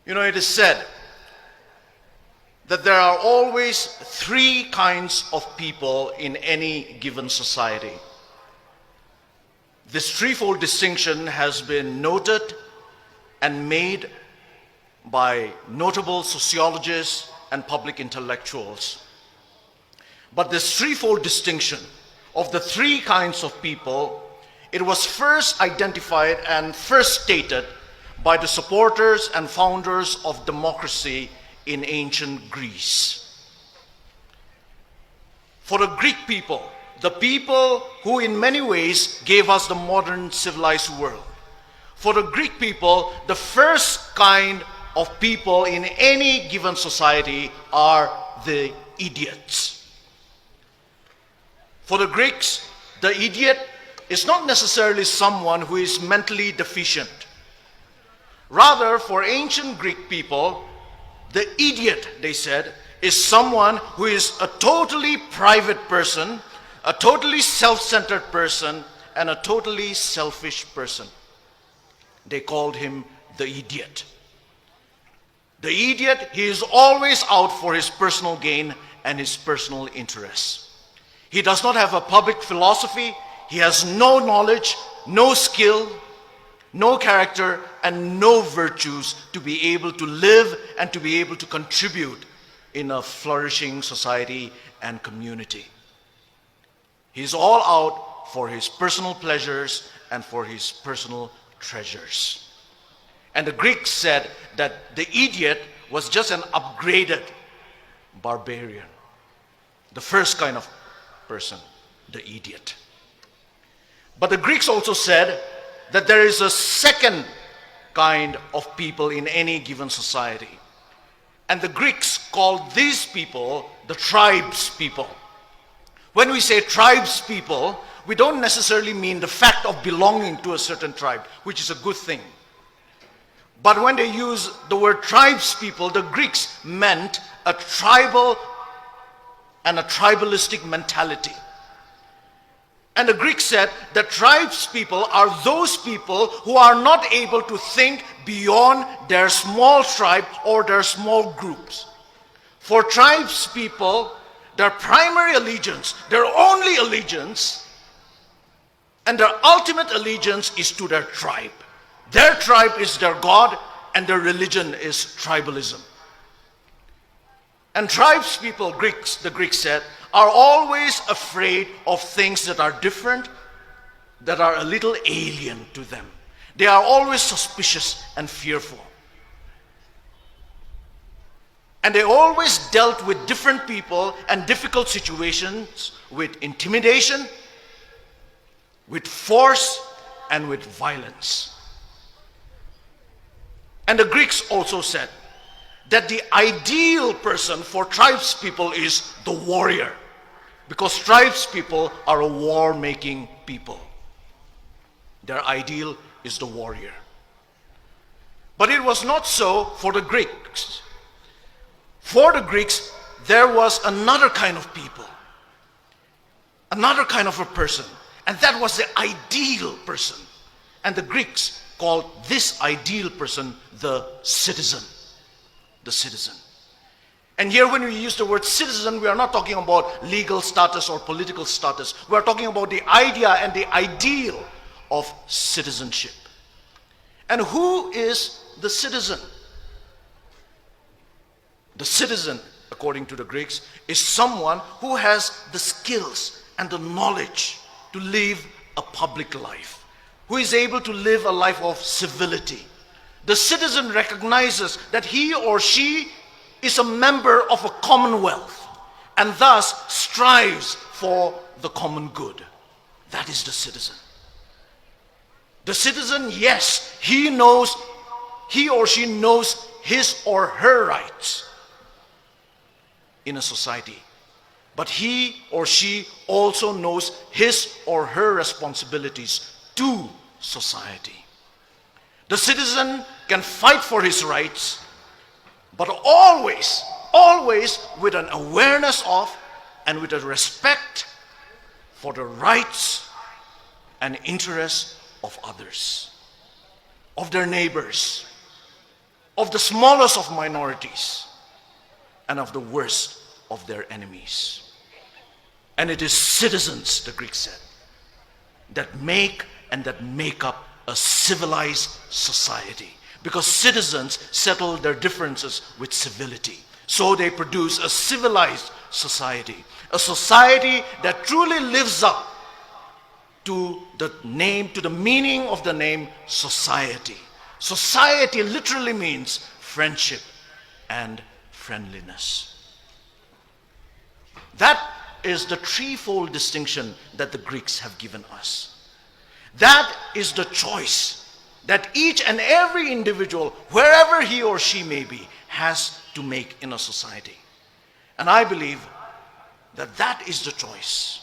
You know, it is said that there are always three kinds of people in any given society. This threefold distinction has been noted and made by notable sociologists and public intellectuals. But this threefold distinction of the three kinds of people, it was first identified and first stated by the supporters and founders of democracy in ancient Greece. For the Greek people, the people who in many ways gave us the modern civilized world, for the Greek people, the first kind of people in any given society are the idiots. For the Greeks, the idiot is not necessarily someone who is mentally deficient. Rather, for ancient Greek people, the idiot, they said, is someone who is a totally private person, a totally self-centered person, and a totally selfish person. They called him the idiot. The idiot, he is always out for his personal gain and his personal interests. He does not have a public philosophy. He has no knowledge, no skill, no character, and no virtues to be able to live and to be able to contribute in a flourishing society and community. He's all out for his personal pleasures and for his personal treasures. And the Greeks said that the idiot was just an upgraded barbarian. The first kind of person, the idiot. But the Greeks also said that there is a second kind of people in any given society. And the Greeks called these people the tribes people. When we say tribes people, we don't necessarily mean the fact of belonging to a certain tribe, which is a good thing. But when they use the word tribes people, the Greeks meant a tribal and a tribalistic mentality. And the Greeks said that tribes people are those people who are not able to think beyond their small tribe or their small groups. For tribes people, their primary allegiance, their only allegiance, and their ultimate allegiance is to their tribe. Their tribe is their God, and their religion is tribalism. And tribes people, the Greeks said, are always afraid of things that are different, that are a little alien to them. They are always suspicious and fearful. And they always dealt with different people and difficult situations with intimidation, with force, and with violence. And the Greeks also said that the ideal person for tribes people is the warrior, because tribes people are a war-making people. Their ideal is the warrior. But it was not so for the Greeks. For the Greeks, there was another kind of people, another kind of a person, and that was the ideal person. And the Greeks called this ideal person the citizen. The citizen. And here when we use the word citizen, we are not talking about legal status or political status. We are talking about the idea and the ideal of citizenship. And who is the citizen? The citizen, according to the Greeks, is someone who has the skills and the knowledge to live a public life, who is able to live a life of civility. The citizen recognizes that he or she is a member of a commonwealth and thus strives for the common good. That is the citizen. The citizen, yes, he or she knows his or her rights in a society. But he or she also knows his or her responsibilities to society. The citizen can fight for his rights, but always with an awareness of and with a respect for the rights and interests of others, of their neighbors. of the smallest of minorities, and of the worst of their enemies. And it is citizens, the Greeks said, that make up a civilized society. Because citizens settle their differences with civility. So they produce a civilized society. A society that truly lives up to the meaning of the name society. Society literally means friendship and friendliness. That is the threefold distinction that the Greeks have given us. That is the choice that each and every individual, wherever he or she may be, has to make in a society. And I believe that that is the choice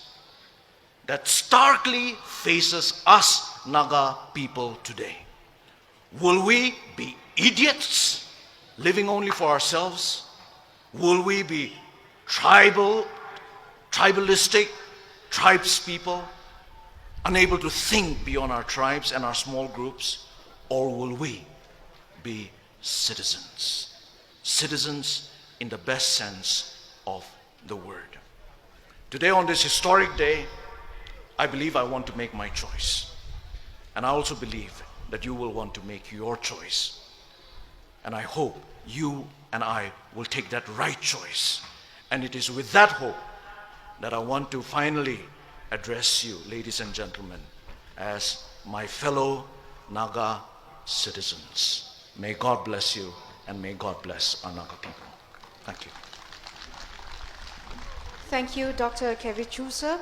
that starkly faces us Naga people today. Will we be idiots living only for ourselves? Will we be tribalistic tribes people, unable to think beyond our tribes and our small groups? Or will we be citizens? Citizens in the best sense of the word. Today, on this historic day, I believe I want to make my choice. And I also believe that you will want to make your choice. And I hope you and I will take that right choice. And it is with that hope that I want to finally address you, ladies and gentlemen, as my fellow Naga citizens. May God bless you, and may God bless our Naga people. Thank you. Thank you, Dr. Kevichu, sir.